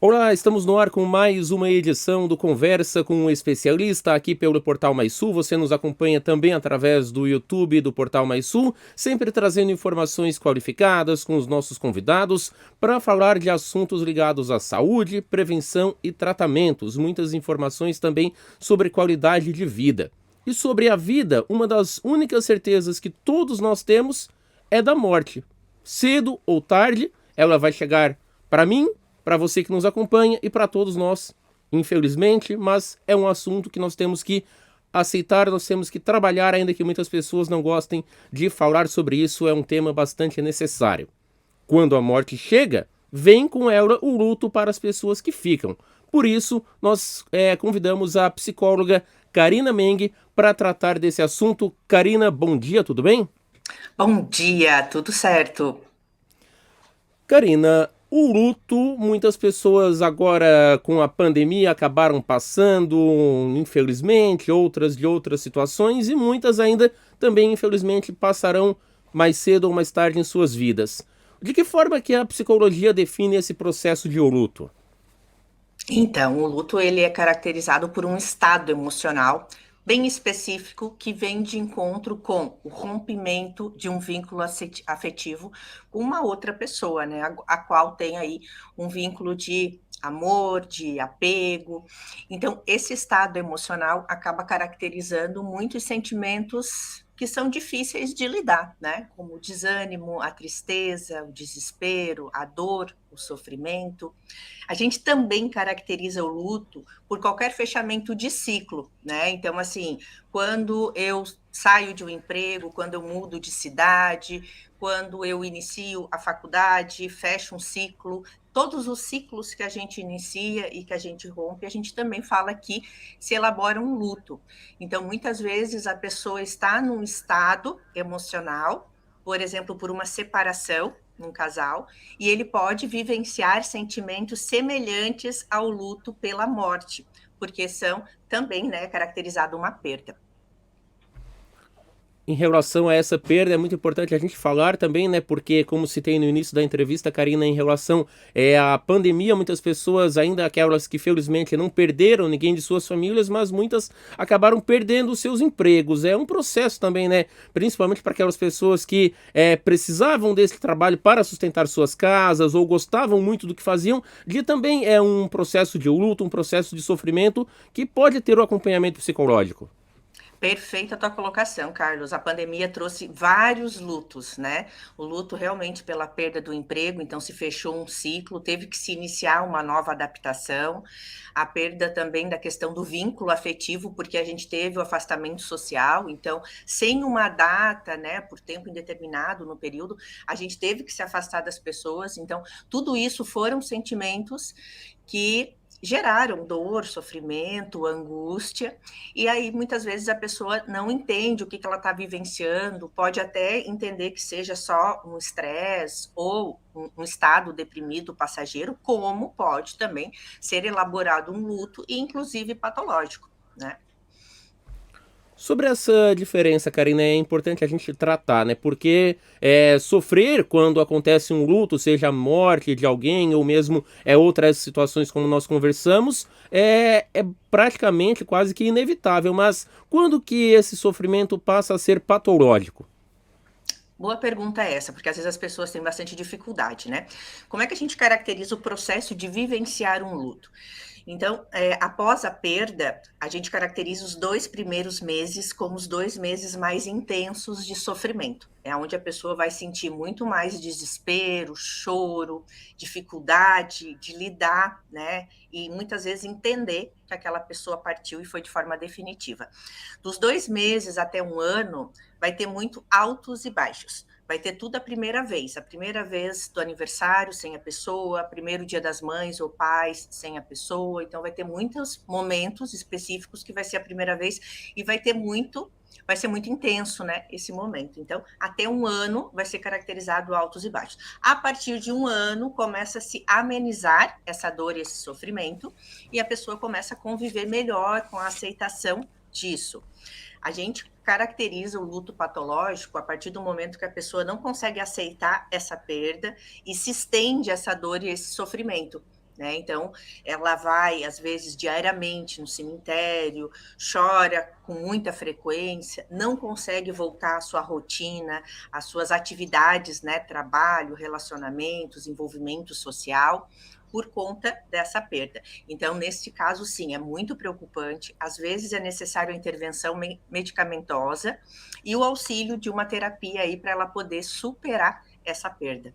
Olá, estamos no ar com mais uma edição do Conversa com um Especialista aqui pelo Portal Mais Sul. Você nos acompanha também através do YouTube do Portal Mais Sul, sempre trazendo informações qualificadas com os nossos convidados para falar de assuntos ligados à saúde, prevenção e tratamentos. Muitas informações também sobre qualidade de vida. E sobre a vida, uma das únicas certezas que todos nós temos é da morte. Cedo ou tarde, ela vai chegar para mim, para você que nos acompanha e para todos nós, infelizmente, mas é um assunto que nós temos que aceitar, nós temos que trabalhar, ainda que muitas pessoas não gostem de falar sobre isso, é um tema bastante necessário. Quando a morte chega, vem com ela o luto para as pessoas que ficam. Por isso, nós convidamos a psicóloga Karina Meng para tratar desse assunto. Karina, bom dia, tudo bem? Bom dia, tudo certo? Karina, o luto, muitas pessoas agora com a pandemia acabaram passando, infelizmente, outras de outras situações, e muitas ainda também, infelizmente, passarão mais cedo ou mais tarde em suas vidas. De que forma que a psicologia define esse processo de luto? Então, o luto ele é caracterizado por um estado emocional bem específico que vem de encontro com o rompimento de um vínculo afetivo com uma outra pessoa, né? A qual tem aí um vínculo de amor, de apego. Então, esse estado emocional acaba caracterizando muitos sentimentos que são difíceis de lidar, né? Como o desânimo, a tristeza, o desespero, a dor, o sofrimento. A gente também caracteriza o luto por qualquer fechamento de ciclo, né? Então, assim, quando eu saio de um emprego, quando eu mudo de cidade, quando eu inicio a faculdade, fecho um ciclo, todos os ciclos que a gente inicia e que a gente rompe, a gente também fala que se elabora um luto. Então, muitas vezes a pessoa está num estado emocional, por exemplo, por uma separação num casal, e ele pode vivenciar sentimentos semelhantes ao luto pela morte, porque são também, né, caracterizado uma perda. Em relação a essa perda, é muito importante a gente falar também, né? Porque, como citei no início da entrevista, Karina, em relação à pandemia, muitas pessoas, ainda aquelas que felizmente não perderam ninguém de suas famílias, mas muitas acabaram perdendo os seus empregos. É um processo também, né? Principalmente para aquelas pessoas que precisavam desse trabalho para sustentar suas casas ou gostavam muito do que faziam, de também é um processo de luto, um processo de sofrimento que pode ter o acompanhamento psicológico. Perfeita a tua colocação, Carlos. A pandemia trouxe vários lutos, né? O luto realmente pela perda do emprego, então se fechou um ciclo, teve que se iniciar uma nova adaptação. A perda também da questão do vínculo afetivo, porque a gente teve o afastamento social, então, sem uma data, né, por tempo indeterminado no período, a gente teve que se afastar das pessoas. Então, tudo isso foram sentimentos que geraram dor, sofrimento, angústia, e aí muitas vezes a pessoa não entende o que ela está vivenciando, pode até entender que seja só um estresse ou um estado deprimido passageiro, como pode também ser elaborado um luto e inclusive patológico, né? Sobre essa diferença, Karina, é importante a gente tratar, né? Porque sofrer quando acontece um luto, seja a morte de alguém ou mesmo outras situações como nós conversamos, é praticamente quase que inevitável. Mas quando que esse sofrimento passa a ser patológico? Boa pergunta essa, porque às vezes as pessoas têm bastante dificuldade, né? Como é que a gente caracteriza o processo de vivenciar um luto? Então, após a perda, a gente caracteriza os 2 primeiros meses como os 2 meses mais intensos de sofrimento. É onde a pessoa vai sentir muito mais desespero, choro, dificuldade de lidar, né? E muitas vezes entender que aquela pessoa partiu e foi de forma definitiva. Dos 2 meses até um ano, vai ter muito altos e baixos. Vai ter tudo a primeira vez do aniversário sem a pessoa, primeiro dia das mães ou pais sem a pessoa. Então vai ter muitos momentos específicos que vai ser a primeira vez e vai ser muito intenso, né, esse momento. Então, até um ano vai ser caracterizado altos e baixos. A partir de um ano começa a se amenizar essa dor e esse sofrimento e a pessoa começa a conviver melhor com a aceitação disso. A gente caracteriza o luto patológico a partir do momento que a pessoa não consegue aceitar essa perda e se estende essa dor e esse sofrimento. né? Então, ela vai, às vezes, diariamente no cemitério, chora com muita frequência, não consegue voltar à sua rotina, às suas atividades, né? Trabalho, relacionamentos, envolvimento social, por conta dessa perda. Então, neste caso, sim, é muito preocupante. Às vezes é necessário a intervenção medicamentosa e o auxílio de uma terapia aí para ela poder superar essa perda.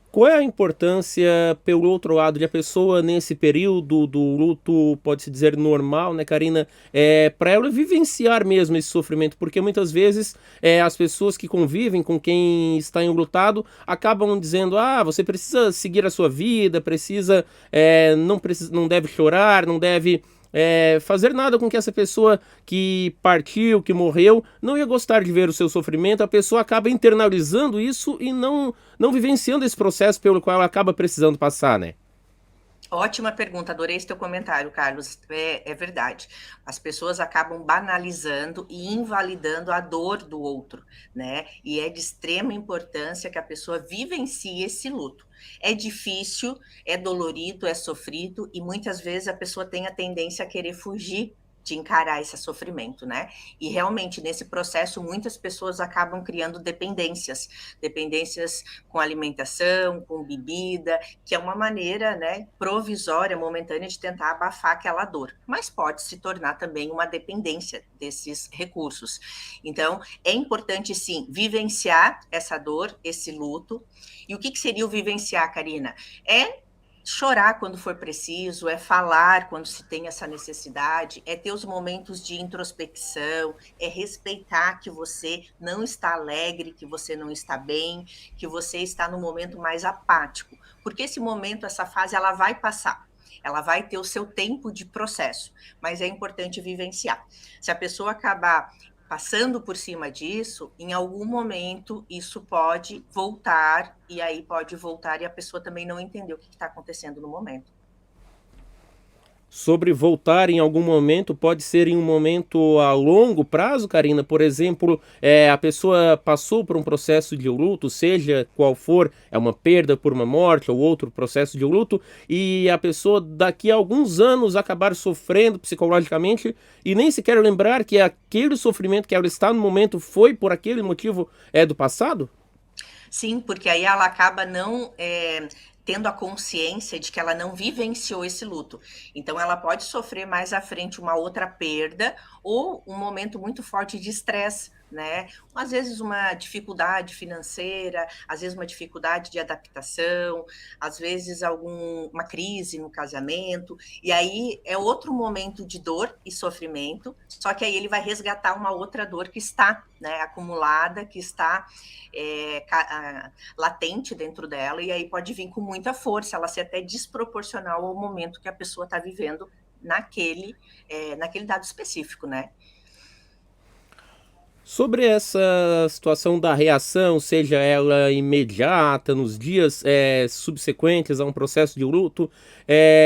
Qual é a importância, pelo outro lado, de a pessoa nesse período do luto, pode-se dizer normal, né, Karina, para ela vivenciar mesmo esse sofrimento? Porque muitas vezes as pessoas que convivem com quem está enlutado acabam dizendo: ah, você precisa seguir a sua vida, não deve chorar, não deve fazer nada com que essa pessoa que partiu, que morreu, não ia gostar de ver o seu sofrimento. A pessoa acaba internalizando isso e não vivenciando esse processo pelo qual ela acaba precisando passar, né? Ótima pergunta, adorei esse teu comentário, Carlos. É verdade. As pessoas acabam banalizando e invalidando a dor do outro, né? E é de extrema importância que a pessoa vivencie esse luto. É difícil, é dolorido, é sofrido, e muitas vezes a pessoa tem a tendência a querer fugir de encarar esse sofrimento, né? E realmente nesse processo muitas pessoas acabam criando dependências com alimentação, com bebida, que é uma maneira, né, provisória, momentânea de tentar abafar aquela dor, mas pode se tornar também uma dependência desses recursos. Então, é importante sim vivenciar essa dor, esse luto. E o que seria o vivenciar, Karina? É chorar quando for preciso, é falar quando se tem essa necessidade, é ter os momentos de introspecção, é respeitar que você não está alegre, que você não está bem, que você está no momento mais apático, porque esse momento, essa fase, ela vai passar. Ela vai ter o seu tempo de processo, mas é importante vivenciar. Se a pessoa acabar passando por cima disso, em algum momento isso pode voltar, e aí pode voltar e a pessoa também não entendeu o que está acontecendo no momento. Sobre voltar em algum momento, pode ser em um momento a longo prazo, Karina. Por exemplo, a pessoa passou por um processo de luto, seja qual for, é uma perda por uma morte ou outro processo de luto, e a pessoa daqui a alguns anos acabar sofrendo psicologicamente e nem sequer lembrar que aquele sofrimento que ela está no momento foi por aquele motivo do passado? Sim, porque aí ela acaba não tendo a consciência de que ela não vivenciou esse luto. Então, ela pode sofrer mais à frente uma outra perda ou um momento muito forte de estresse, né? Às vezes uma dificuldade financeira, às vezes uma dificuldade de adaptação, às vezes uma crise no casamento, e aí é outro momento de dor e sofrimento, só que aí ele vai resgatar uma outra dor que está, né, acumulada, que está latente dentro dela, e aí pode vir com muita força, ela ser até desproporcional ao momento que a pessoa está vivendo naquele dado específico, né? Sobre essa situação da reação, seja ela imediata, nos dias subsequentes a um processo de luto,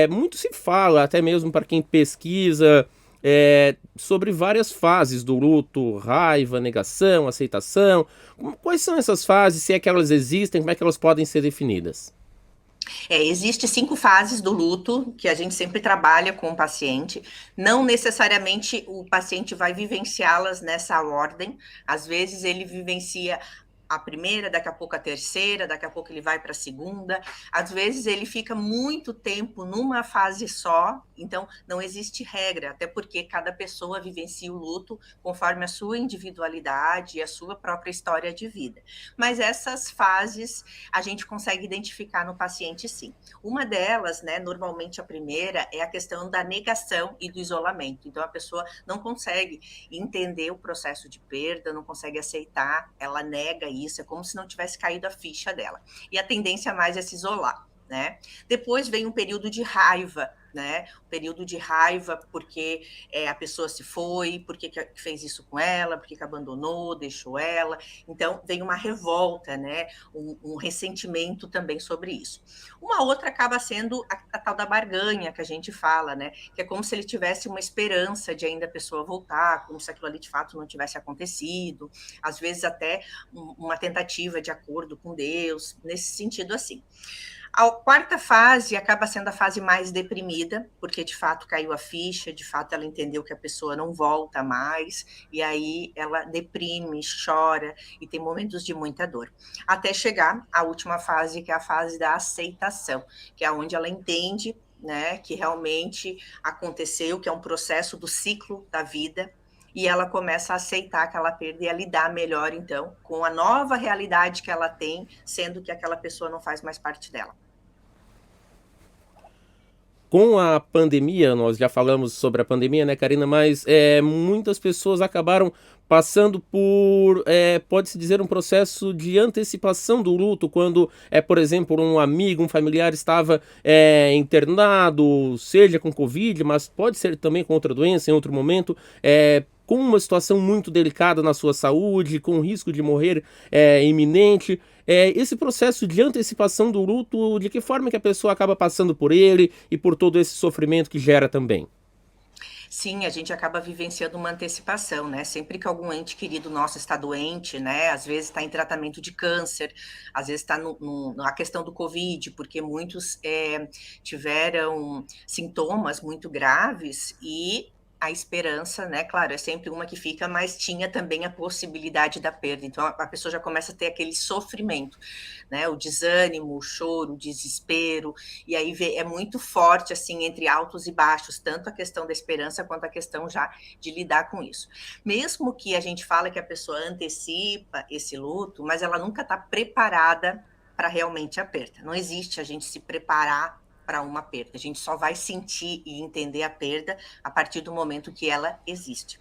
muito se fala, até mesmo para quem pesquisa, sobre várias fases do luto: raiva, negação, aceitação. Quais são essas fases, se é que elas existem, como é que elas podem ser definidas? Existe 5 fases do luto que a gente sempre trabalha com o paciente. Não necessariamente o paciente vai vivenciá-las nessa ordem. Às vezes ele vivencia a primeira, daqui a pouco a terceira, daqui a pouco ele vai para a segunda. Às vezes ele fica muito tempo numa fase só, então não existe regra, até porque cada pessoa vivencia o luto conforme a sua individualidade e a sua própria história de vida. Mas essas fases a gente consegue identificar no paciente, sim. Uma delas, né, normalmente a primeira, é a questão da negação e do isolamento. Então a pessoa não consegue entender o processo de perda, não consegue aceitar, ela nega isso, é como se não tivesse caído a ficha dela. E a tendência mais é se isolar, né? Depois vem um período de raiva, né? Um período de raiva porque a pessoa se foi, porque que fez isso com ela, porque que abandonou, deixou ela. Então vem uma revolta, né? Um ressentimento também sobre isso. Uma outra acaba sendo a tal da barganha que a gente fala, né? Que é como se ele tivesse uma esperança de ainda a pessoa voltar, como se aquilo ali de fato não tivesse acontecido. Às vezes até uma tentativa de acordo com Deus, nesse sentido assim. A quarta fase acaba sendo a fase mais deprimida, porque de fato caiu a ficha, de fato ela entendeu que a pessoa não volta mais, e aí ela deprime, chora e tem momentos de muita dor. Até chegar à última fase, que é a fase da aceitação, que é onde ela entende, né, que realmente aconteceu, que é um processo do ciclo da vida, e ela começa a aceitar aquela perda e a lidar melhor, então, com a nova realidade que ela tem, sendo que aquela pessoa não faz mais parte dela. Com a pandemia, nós já falamos sobre a pandemia, né, Karina? Mas muitas pessoas acabaram passando por, pode-se dizer, um processo de antecipação do luto, quando, por exemplo, um amigo, um familiar estava internado, seja com Covid, mas pode ser também com outra doença em outro momento, com uma situação muito delicada na sua saúde, com risco de morrer iminente. Esse processo de antecipação do luto, de que forma que a pessoa acaba passando por ele e por todo esse sofrimento que gera também? Sim, a gente acaba vivenciando uma antecipação, né? Sempre que algum ente querido nosso está doente, né? Às vezes está em tratamento de câncer, às vezes está na questão do Covid, porque muitos tiveram sintomas muito graves e a esperança, né? Claro, é sempre uma que fica, mas tinha também a possibilidade da perda. Então a pessoa já começa a ter aquele sofrimento, né? O desânimo, o choro, o desespero, e aí é muito forte, assim, entre altos e baixos, tanto a questão da esperança quanto a questão já de lidar com isso. Mesmo que a gente fala que a pessoa antecipa esse luto, mas ela nunca está preparada para realmente a perda. Não existe a gente se preparar para uma perda. A gente só vai sentir e entender a perda a partir do momento que ela existe.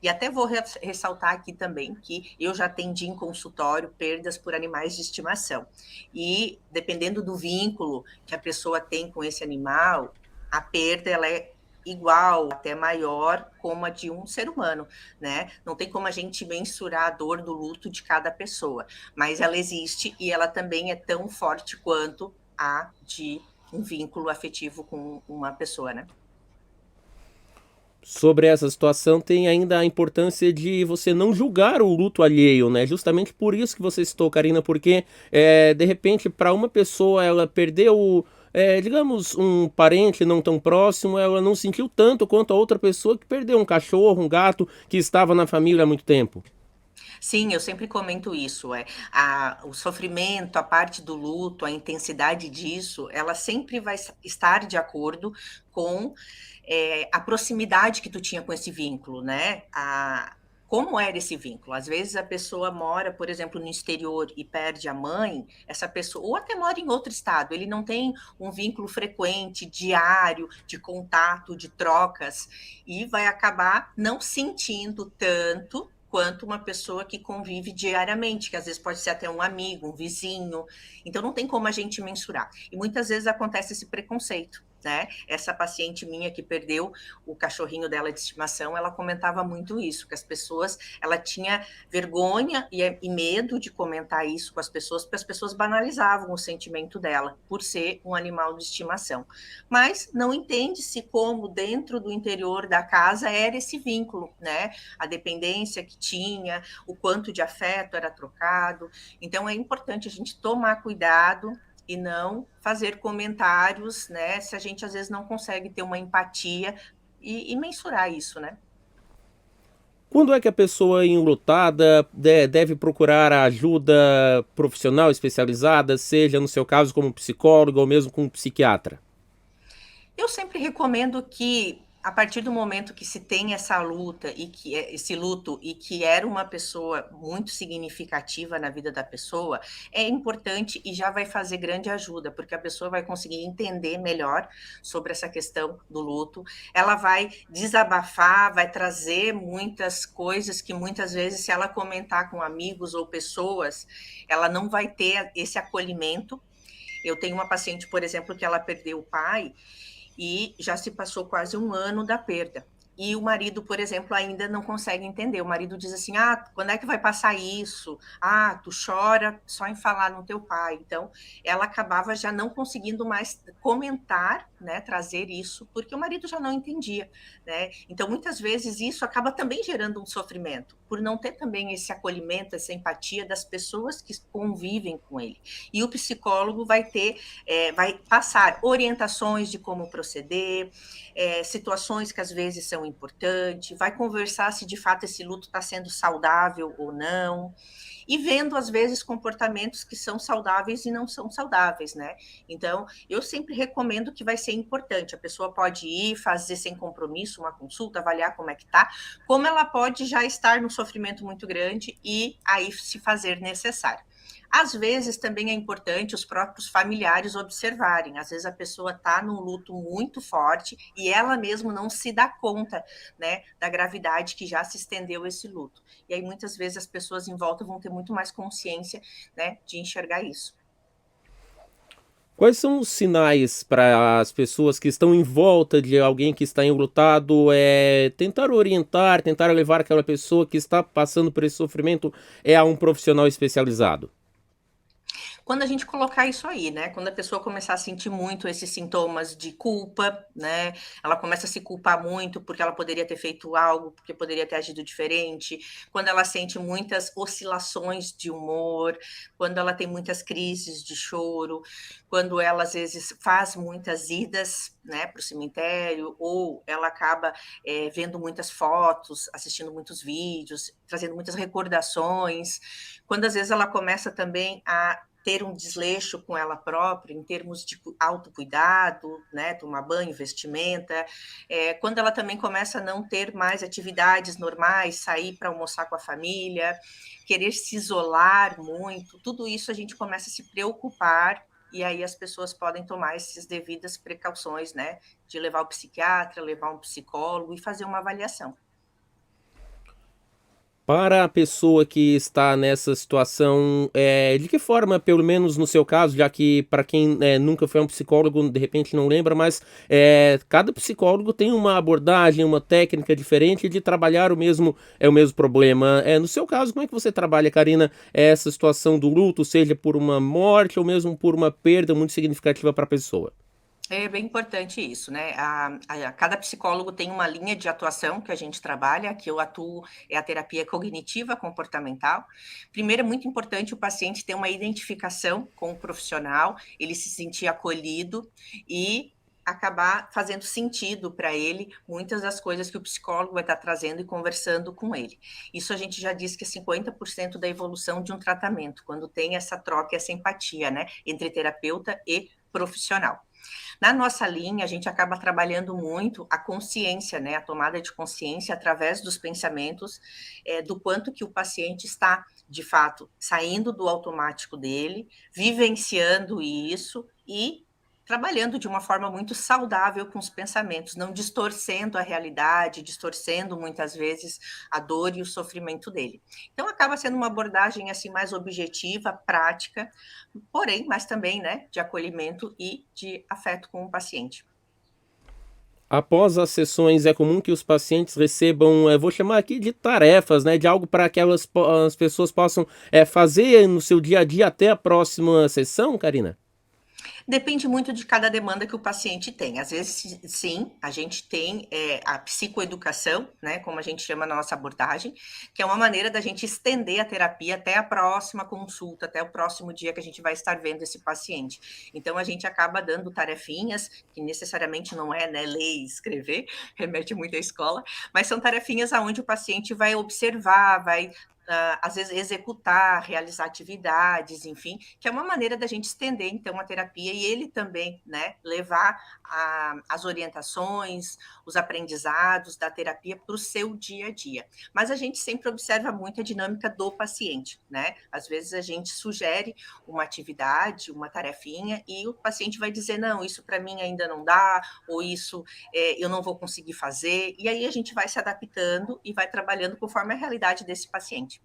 E até vou ressaltar aqui também que eu já atendi em consultório perdas por animais de estimação. E dependendo do vínculo que a pessoa tem com esse animal, a perda ela é igual, até maior, como a de um ser humano, né? Não tem como a gente mensurar a dor do luto de cada pessoa, mas ela existe e ela também é tão forte quanto a de um vínculo afetivo com uma pessoa, né? Sobre essa situação tem ainda a importância de você não julgar o luto alheio, né? Justamente por isso que você citou, Karina, porque de repente para uma pessoa ela perdeu, digamos, um parente não tão próximo, ela não sentiu tanto quanto a outra pessoa que perdeu um cachorro, um gato que estava na família há muito tempo. Sim, eu sempre comento isso, o sofrimento, a parte do luto, a intensidade disso, ela sempre vai estar de acordo com a proximidade que tu tinha com esse vínculo, né? Como era esse vínculo? Às vezes a pessoa mora, por exemplo, no exterior e perde a mãe, essa pessoa, ou até mora em outro estado, ele não tem um vínculo frequente, diário, de contato, de trocas, e vai acabar não sentindo tanto quanto uma pessoa que convive diariamente, que às vezes pode ser até um amigo, um vizinho. Então não tem como a gente mensurar. E muitas vezes acontece esse preconceito, né? Essa paciente minha que perdeu o cachorrinho dela de estimação, ela comentava muito isso, que as pessoas, ela tinha vergonha e medo de comentar isso com as pessoas, porque as pessoas banalizavam o sentimento dela por ser um animal de estimação. Mas não entende-se como dentro do interior da casa era esse vínculo, né? A dependência que tinha, o quanto de afeto era trocado. Então é importante a gente tomar cuidado e não fazer comentários, né? Se a gente às vezes não consegue ter uma empatia e mensurar isso, né? Quando é que a pessoa enlutada deve procurar a ajuda profissional especializada, seja no seu caso como psicólogo ou mesmo como psiquiatra? Eu sempre recomendo que, a partir do momento que se tem essa luta e que esse luto e que era uma pessoa muito significativa na vida da pessoa, é importante e já vai fazer grande ajuda, porque a pessoa vai conseguir entender melhor sobre essa questão do luto. Ela vai desabafar, vai trazer muitas coisas que muitas vezes, se ela comentar com amigos ou pessoas, ela não vai ter esse acolhimento. Eu tenho uma paciente, por exemplo, que ela perdeu o pai e já se passou quase um ano da perda. E o marido, por exemplo, ainda não consegue entender. O marido diz assim: ah, quando é que vai passar isso? Ah, tu chora só em falar no teu pai. Então, ela acabava já não conseguindo mais comentar né, trazer isso, porque o marido já não entendia, né? Então, muitas vezes isso acaba também gerando um sofrimento, por não ter também esse acolhimento, essa empatia das pessoas que convivem com ele. E o psicólogo vai passar orientações de como proceder, situações que às vezes são importantes, vai conversar se de fato esse luto está sendo saudável ou não, e vendo às vezes comportamentos que são saudáveis e não são saudáveis, né? Então, eu sempre recomendo que vai ser importante. A pessoa pode ir fazer sem compromisso uma consulta, avaliar como é que tá, como ela pode já estar num sofrimento muito grande e aí se fazer necessário. Às vezes também é importante os próprios familiares observarem. Às vezes a pessoa está num luto muito forte e ela mesma não se dá conta, né, da gravidade que já se estendeu esse luto. E aí muitas vezes as pessoas em volta vão ter muito mais consciência, né, de enxergar isso. Quais são os sinais para as pessoas que estão em volta de alguém que está enlutado, tentar orientar, tentar levar aquela pessoa que está passando por esse sofrimento a um profissional especializado? Quando a gente colocar isso aí, né? Quando a pessoa começar a sentir muito esses sintomas de culpa, né? Ela começa a se culpar muito porque ela poderia ter feito algo, porque poderia ter agido diferente. Quando ela sente muitas oscilações de humor, quando ela tem muitas crises de choro, quando ela às vezes faz muitas idas, né, para o cemitério, ou ela acaba vendo muitas fotos, assistindo muitos vídeos, trazendo muitas recordações. Quando às vezes ela começa também a ter um desleixo com ela própria, em termos de autocuidado, né, tomar banho, vestimenta, quando ela também começa a não ter mais atividades normais, sair para almoçar com a família, querer se isolar muito, tudo isso a gente começa a se preocupar e aí as pessoas podem tomar essas devidas precauções, né, de levar o psiquiatra, levar um psicólogo e fazer uma avaliação. Para a pessoa que está nessa situação, de que forma, pelo menos no seu caso, já que para quem nunca foi um psicólogo, de repente não lembra, mas cada psicólogo tem uma abordagem, uma técnica diferente de trabalhar o mesmo problema. No seu caso, como é que você trabalha, Karina, essa situação do luto, seja por uma morte ou mesmo por uma perda muito significativa para a pessoa? É bem importante isso, né? Cada psicólogo tem uma linha de atuação que a gente trabalha, que eu atuo é a terapia cognitiva comportamental. Primeiro, é muito importante o paciente ter uma identificação com o profissional, ele se sentir acolhido e acabar fazendo sentido para ele muitas das coisas que o psicólogo vai estar trazendo e conversando com ele. Isso a gente já diz que é 50% da evolução de um tratamento, quando tem essa troca, essa empatia, né, entre terapeuta e profissional. Na nossa linha, a gente acaba trabalhando muito a consciência, né? A tomada de consciência através dos pensamentos, do quanto que o paciente está, de fato, saindo do automático dele, vivenciando isso e trabalhando de uma forma muito saudável com os pensamentos, não distorcendo a realidade, distorcendo muitas vezes a dor e o sofrimento dele. Então acaba sendo uma abordagem assim mais objetiva, prática, porém, mas também, né, de acolhimento e de afeto com o paciente. Após as sessões, é comum que os pacientes recebam, vou chamar aqui de tarefas, né, de algo para que as pessoas possam fazer no seu dia a dia até a próxima sessão, Karina? Depende muito de cada demanda que o paciente tem. Às vezes, sim, a gente tem a psicoeducação, né, como a gente chama na nossa abordagem, que é uma maneira da gente estender a terapia até a próxima consulta, até o próximo dia que a gente vai estar vendo esse paciente. Então, a gente acaba dando tarefinhas, que necessariamente não é, né, ler e escrever, remete muito à escola, mas são tarefinhas onde o paciente vai observar, vai às vezes executar, realizar atividades, enfim, que é uma maneira da gente estender então a terapia e ele também, né, levar as orientações, os aprendizados da terapia para o seu dia a dia. Mas a gente sempre observa muito a dinâmica do paciente, né? Às vezes a gente sugere uma atividade, uma tarefinha e o paciente vai dizer não, isso para mim ainda não dá, ou isso eu não vou conseguir fazer. E aí a gente vai se adaptando e vai trabalhando conforme a realidade desse paciente.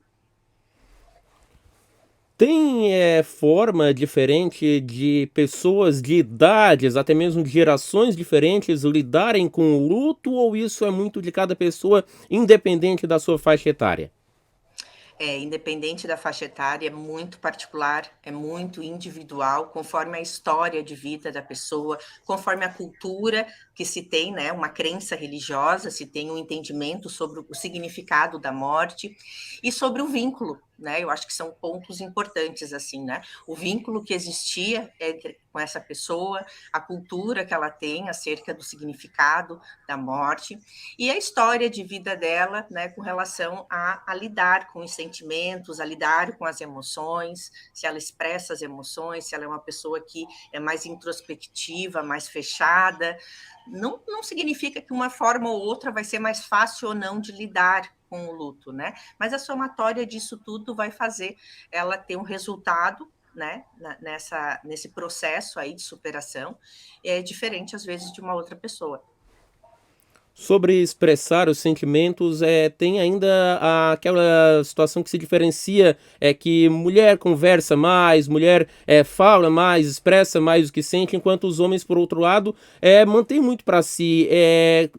Tem forma diferente de pessoas de idades, até mesmo de gerações diferentes, lidarem com o luto, ou isso é muito de cada pessoa, independente da sua faixa etária? Independente da faixa etária, é muito particular, é muito individual, conforme a história de vida da pessoa, conforme a cultura que se tem, né, uma crença religiosa, se tem um entendimento sobre o significado da morte e sobre o vínculo, né? Eu acho que são pontos importantes, assim, né? O vínculo que existia com essa pessoa, a cultura que ela tem acerca do significado da morte e a história de vida dela, né, com relação a lidar com os sentimentos, a lidar com as emoções, se ela expressa as emoções, se ela é uma pessoa que é mais introspectiva, mais fechada. Não significa que uma forma ou outra vai ser mais fácil ou não de lidar com o luto, né? Mas a somatória disso tudo vai fazer ela ter um resultado, né, nesse processo aí de superação, diferente às vezes de uma outra pessoa. Sobre expressar os sentimentos, tem ainda aquela situação que se diferencia, é que mulher conversa mais, mulher fala mais, expressa mais o que sente, enquanto os homens, por outro lado, mantêm muito para si.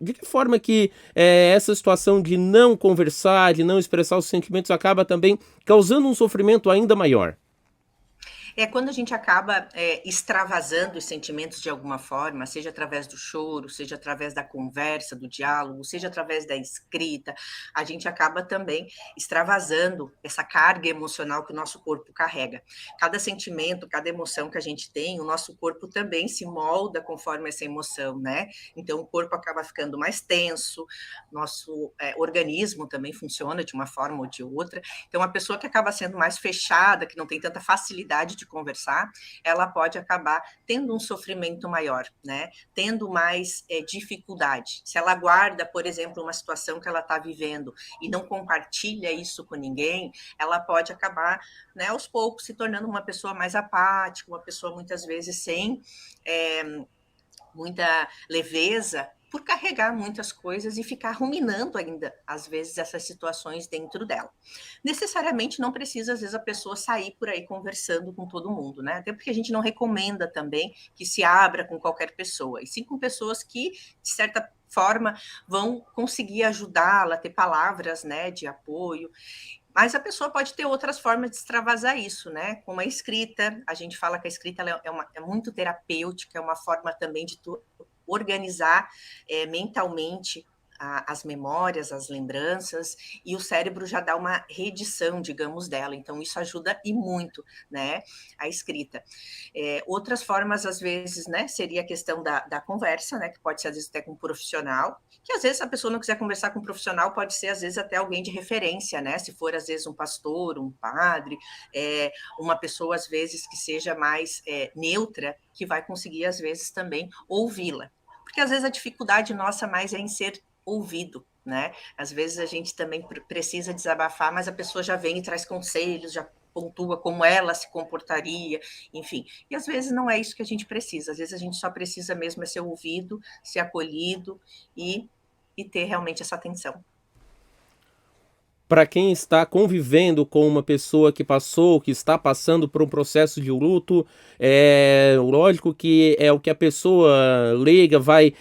De que forma que essa situação de não conversar, de não expressar os sentimentos, acaba também causando um sofrimento ainda maior? Quando a gente acaba extravasando os sentimentos de alguma forma, seja através do choro, seja através da conversa, do diálogo, seja através da escrita, a gente acaba também extravasando essa carga emocional que o nosso corpo carrega. Cada sentimento, cada emoção que a gente tem, o nosso corpo também se molda conforme essa emoção, né? Então o corpo acaba ficando mais tenso, nosso organismo também funciona de uma forma ou de outra. Então a pessoa que acaba sendo mais fechada, que não tem tanta facilidade de conversar, ela pode acabar tendo um sofrimento maior, né? Tendo mais dificuldade. Se ela guarda, por exemplo, uma situação que ela está vivendo e não compartilha isso com ninguém, ela pode acabar, né, aos poucos se tornando uma pessoa mais apática, uma pessoa muitas vezes sem muita leveza por carregar muitas coisas e ficar ruminando ainda, às vezes, essas situações dentro dela. Necessariamente não precisa, às vezes, a pessoa sair por aí conversando com todo mundo, né? Até porque a gente não recomenda também que se abra com qualquer pessoa, e sim com pessoas que, de certa forma, vão conseguir ajudá-la a ter palavras, né, de apoio. Mas a pessoa pode ter outras formas de extravasar isso, né? Como a escrita, a gente fala que a escrita é muito terapêutica, é uma forma também de tu organizar mentalmente as memórias, as lembranças, e o cérebro já dá uma reedição, digamos, dela. Então, isso ajuda e muito, né? A escrita. Outras formas, às vezes, né? Seria a questão da conversa, né? Que pode ser, às vezes, até com um profissional, que às vezes a pessoa não quiser conversar com um profissional, pode ser, às vezes, até alguém de referência, né? Se for, às vezes, um pastor, um padre, uma pessoa, às vezes, que seja mais neutra, que vai conseguir, às vezes, também ouvi-la. Porque, às vezes, a dificuldade nossa mais é em ser ouvido, né? Às vezes a gente também precisa desabafar, mas a pessoa já vem e traz conselhos, já pontua como ela se comportaria, enfim. E às vezes não é isso que a gente precisa, às vezes a gente só precisa mesmo ser ouvido, ser acolhido e ter realmente essa atenção. Para quem está convivendo com uma pessoa que passou, que está passando por um processo de luto, lógico que o que a pessoa leiga vai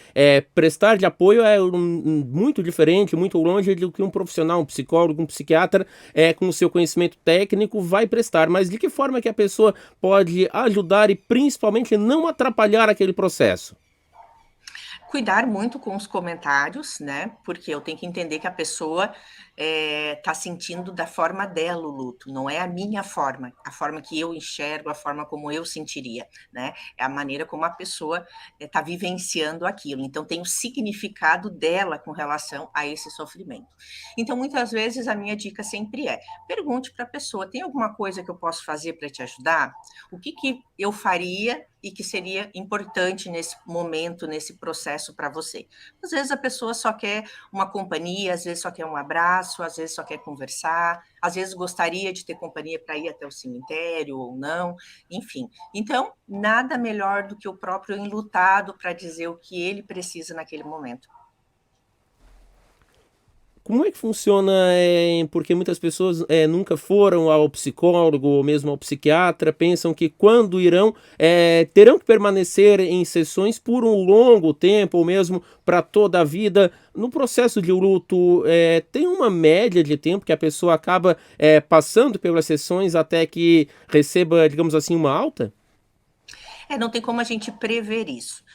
prestar de apoio muito diferente, muito longe do que um profissional, um psicólogo, um psiquiatra, com o seu conhecimento técnico vai prestar. Mas de que forma que a pessoa pode ajudar e principalmente não atrapalhar aquele processo? Cuidar muito com os comentários, né? Porque eu tenho que entender que a pessoa está sentindo da forma dela o luto, não é a forma que eu enxergo, a forma como eu sentiria, né? É a maneira como a pessoa está vivenciando aquilo. Então, tem o significado dela com relação a esse sofrimento. Então, muitas vezes, a minha dica sempre pergunte para a pessoa: tem alguma coisa que eu posso fazer para te ajudar? O que eu faria e que seria importante nesse momento, nesse processo para você? Às vezes a pessoa só quer uma companhia, às vezes só quer um abraço, às vezes só quer conversar, às vezes gostaria de ter companhia para ir até o cemitério ou não, enfim. Então, nada melhor do que o próprio enlutado para dizer o que ele precisa naquele momento. Como é que funciona? Porque muitas pessoas nunca foram ao psicólogo ou mesmo ao psiquiatra, pensam que quando irão, terão que permanecer em sessões por um longo tempo ou mesmo para toda a vida. No processo de luto, tem uma média de tempo que a pessoa acaba passando pelas sessões até que receba, digamos assim, uma alta? Não tem como a gente prever isso.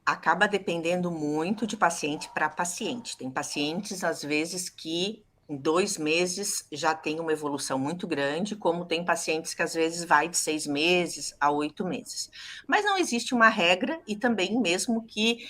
Acaba dependendo muito de paciente para paciente. Tem pacientes, às vezes, que em 2 meses já tem uma evolução muito grande, como tem pacientes que às vezes vai de 6 meses a 8 meses. Mas não existe uma regra, e também, mesmo que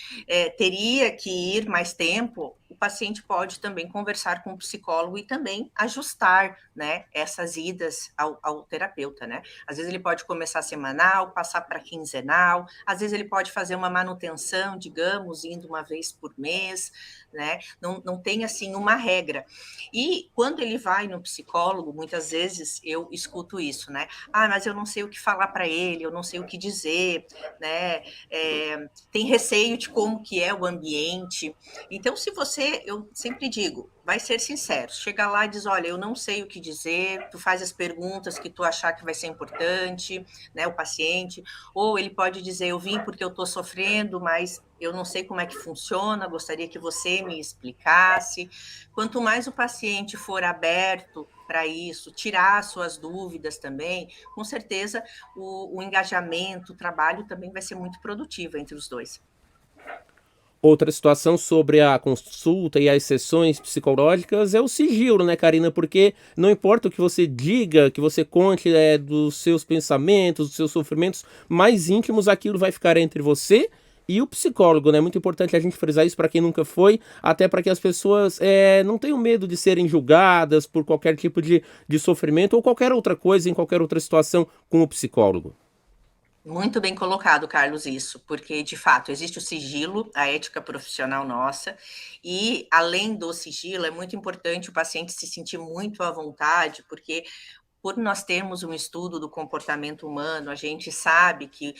teria que ir mais tempo, o paciente pode também conversar com o psicólogo e também ajustar, né, essas idas ao terapeuta, né? Às vezes ele pode começar semanal, passar para quinzenal, às vezes ele pode fazer uma manutenção, digamos, indo uma vez por mês, né? Não tem assim uma regra. E quando ele vai no psicólogo, muitas vezes eu escuto isso, né? Ah, mas eu não sei o que falar para ele, eu não sei o que dizer, né? Tem receio de como que é o ambiente. Então, se você, eu sempre digo, vai ser sincero, chega lá e diz, olha, eu não sei o que dizer, tu faz as perguntas que tu achar que vai ser importante, né, o paciente, ou ele pode dizer, eu vim porque eu estou sofrendo, mas eu não sei como é que funciona, gostaria que você me explicasse. Quanto mais o paciente for aberto para isso, tirar suas dúvidas também, com certeza o engajamento, o trabalho também vai ser muito produtivo entre os dois. Outra situação sobre a consulta e as sessões psicológicas é o sigilo, né, Karina? Porque não importa o que você diga, que você conte dos seus pensamentos, dos seus sofrimentos mais íntimos, aquilo vai ficar entre você e o psicólogo, né? É muito importante a gente frisar isso para quem nunca foi, até para que as pessoas não tenham medo de serem julgadas por qualquer tipo de sofrimento ou qualquer outra coisa, em qualquer outra situação com o psicólogo. Muito bem colocado, Carlos, isso, porque de fato existe o sigilo, a ética profissional nossa, e além do sigilo, é muito importante o paciente se sentir muito à vontade, porque por nós termos um estudo do comportamento humano, a gente sabe que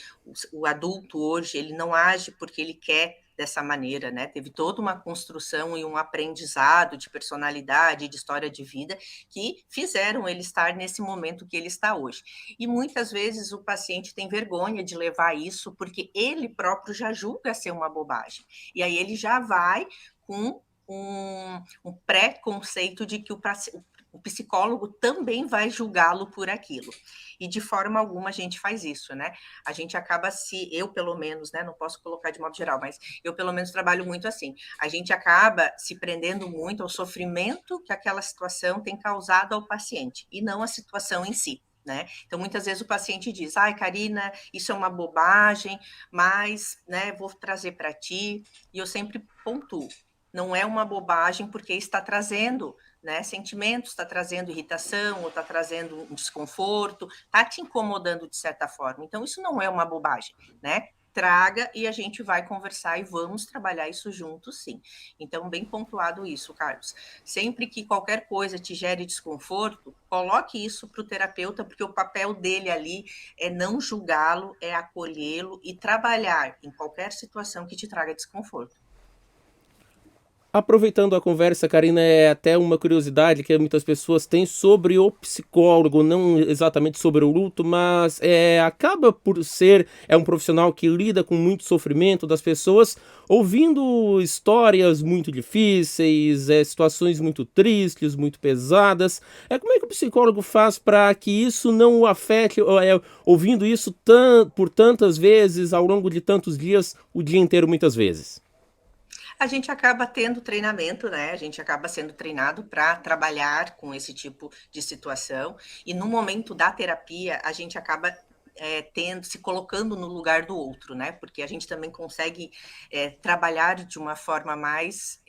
o adulto hoje ele não age porque ele quer dessa maneira, né? Teve toda uma construção e um aprendizado de personalidade, de história de vida que fizeram ele estar nesse momento que ele está hoje. E muitas vezes o paciente tem vergonha de levar isso porque ele próprio já julga ser uma bobagem. E aí ele já vai com um pré-conceito de que o psicólogo também vai julgá-lo por aquilo. E de forma alguma a gente faz isso, né? A gente acaba eu pelo menos, né? Não posso colocar de modo geral, mas eu pelo menos trabalho muito assim. A gente acaba se prendendo muito ao sofrimento que aquela situação tem causado ao paciente e não a situação em si. Né? Então, muitas vezes o paciente diz, ai, Karina, isso é uma bobagem, mas, né, vou trazer para ti, e eu sempre pontuo, não é uma bobagem porque está trazendo, né, sentimentos, está trazendo irritação, ou está trazendo um desconforto, está te incomodando de certa forma. Então, isso não é uma bobagem, né? Traga e a gente vai conversar e vamos trabalhar isso juntos, sim. Então, bem pontuado isso, Carlos. Sempre que qualquer coisa te gere desconforto, coloque isso para o terapeuta, porque o papel dele ali é não julgá-lo, é acolhê-lo e trabalhar em qualquer situação que te traga desconforto. Aproveitando a conversa, Karina, é até uma curiosidade que muitas pessoas têm sobre o psicólogo, não exatamente sobre o luto, mas acaba por ser um profissional que lida com muito sofrimento das pessoas, ouvindo histórias muito difíceis, situações muito tristes, muito pesadas. Como é que o psicólogo faz para que isso não o afete, ouvindo isso por tantas vezes, ao longo de tantos dias, o dia inteiro, muitas vezes? A gente acaba tendo treinamento, né? A gente acaba sendo treinado para trabalhar com esse tipo de situação. E no momento da terapia, a gente acaba se colocando no lugar do outro, né? Porque a gente também consegue trabalhar de uma forma mais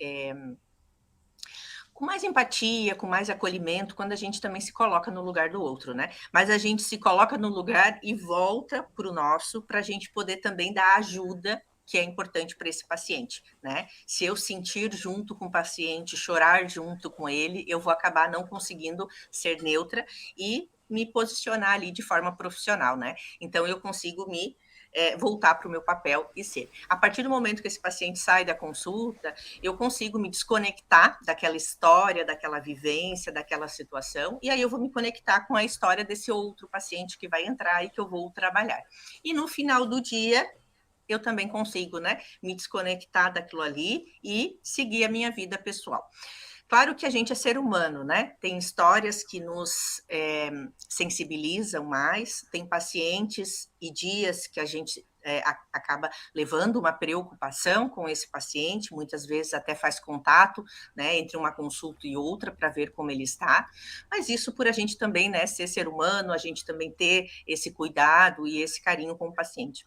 com mais empatia, com mais acolhimento, quando a gente também se coloca no lugar do outro, né? Mas a gente se coloca no lugar e volta para o nosso, para a gente poder também dar ajuda que é importante para esse paciente, né? Se eu sentir junto com o paciente, chorar junto com ele, eu vou acabar não conseguindo ser neutra e me posicionar ali de forma profissional, né? Então eu consigo me voltar para o meu papel e ser. A partir do momento que esse paciente sai da consulta, eu consigo me desconectar daquela história, daquela vivência, daquela situação, e aí eu vou me conectar com a história desse outro paciente que vai entrar e que eu vou trabalhar. E no final do dia, eu também consigo, né, me desconectar daquilo ali e seguir a minha vida pessoal. Claro que a gente é ser humano, né? Tem histórias que nos sensibilizam mais, tem pacientes e dias que a gente acaba levando uma preocupação com esse paciente, muitas vezes até faz contato, né, entre uma consulta e outra para ver como ele está, mas isso por a gente também, né, ser humano, a gente também ter esse cuidado e esse carinho com o paciente.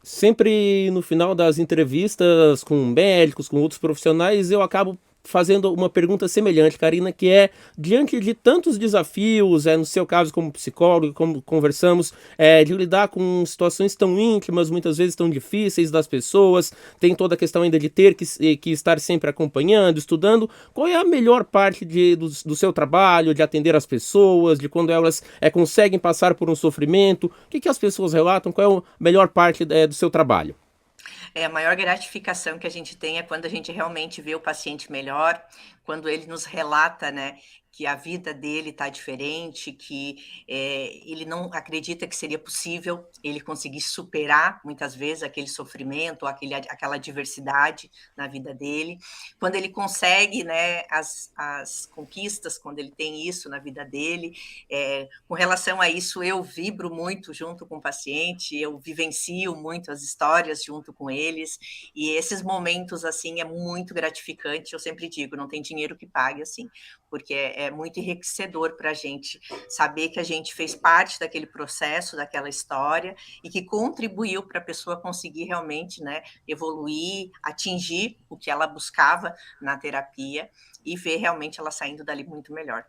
Sempre no final das entrevistas com médicos, com outros profissionais, eu acabo fazendo uma pergunta semelhante, Karina, que é, diante de tantos desafios, no seu caso como psicólogo, como conversamos, de lidar com situações tão íntimas, muitas vezes tão difíceis das pessoas, tem toda a questão ainda de ter que estar sempre acompanhando, estudando, qual é a melhor parte do seu trabalho, de atender as pessoas, de quando elas conseguem passar por um sofrimento, o que as pessoas relatam, qual é a melhor parte do seu trabalho? A maior gratificação que a gente tem é quando a gente realmente vê o paciente melhor, quando ele nos relata, né, que a vida dele está diferente, que ele não acredita que seria possível ele conseguir superar, muitas vezes, aquele sofrimento, aquela adversidade na vida dele. Quando ele consegue, né, as conquistas, quando ele tem isso na vida dele. Com relação a isso, eu vibro muito junto com o paciente, eu vivencio muito as histórias junto com eles, e esses momentos, assim, é muito gratificante. Eu sempre digo, não tem dinheiro que pague, assim, porque é muito enriquecedor para a gente saber que a gente fez parte daquele processo, daquela história, e que contribuiu para a pessoa conseguir realmente, né, evoluir, atingir o que ela buscava na terapia e ver realmente ela saindo dali muito melhor.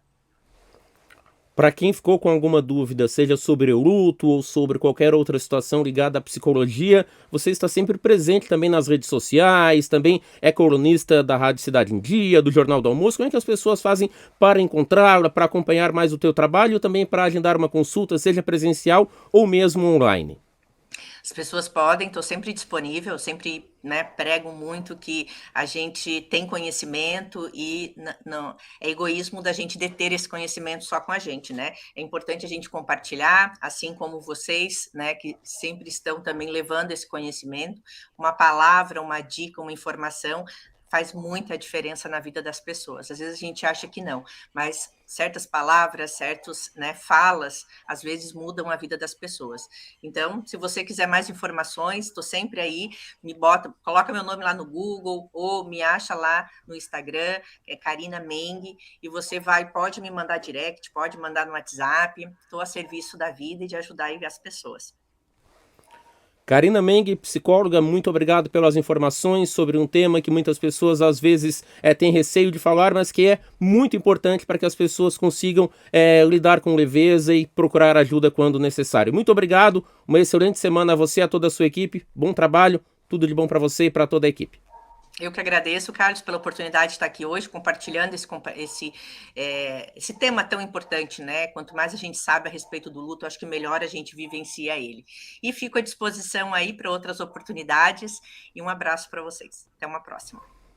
Para quem ficou com alguma dúvida, seja sobre o luto ou sobre qualquer outra situação ligada à psicologia, você está sempre presente também nas redes sociais, também é colunista da Rádio Cidade em Dia, do Jornal do Almoço. Como é que as pessoas fazem para encontrá-la, para acompanhar mais o teu trabalho e também para agendar uma consulta, seja presencial ou mesmo online? As pessoas podem, estou sempre disponível, sempre, né, prego muito que a gente tem conhecimento e não é egoísmo da gente deter esse conhecimento só com a gente, né? É importante a gente compartilhar, assim como vocês, né, que sempre estão também levando esse conhecimento, uma palavra, uma dica, uma informação faz muita diferença na vida das pessoas. Às vezes a gente acha que não, mas certas palavras, certas, né, falas, às vezes mudam a vida das pessoas. Então, se você quiser mais informações, estou sempre aí, coloca meu nome lá no Google ou me acha lá no Instagram, é Karina Meng, e você pode me mandar direct, pode mandar no WhatsApp, estou a serviço da vida e de ajudar as pessoas. Karina Meng, psicóloga, muito obrigado pelas informações sobre um tema que muitas pessoas às vezes têm receio de falar, mas que é muito importante para que as pessoas consigam lidar com leveza e procurar ajuda quando necessário. Muito obrigado, uma excelente semana a você e a toda a sua equipe, bom trabalho, tudo de bom para você e para toda a equipe. Eu que agradeço, Carlos, pela oportunidade de estar aqui hoje compartilhando esse tema tão importante, né? Quanto mais a gente sabe a respeito do luto, acho que melhor a gente vivencia ele. E fico à disposição aí para outras oportunidades e um abraço para vocês. Até uma próxima.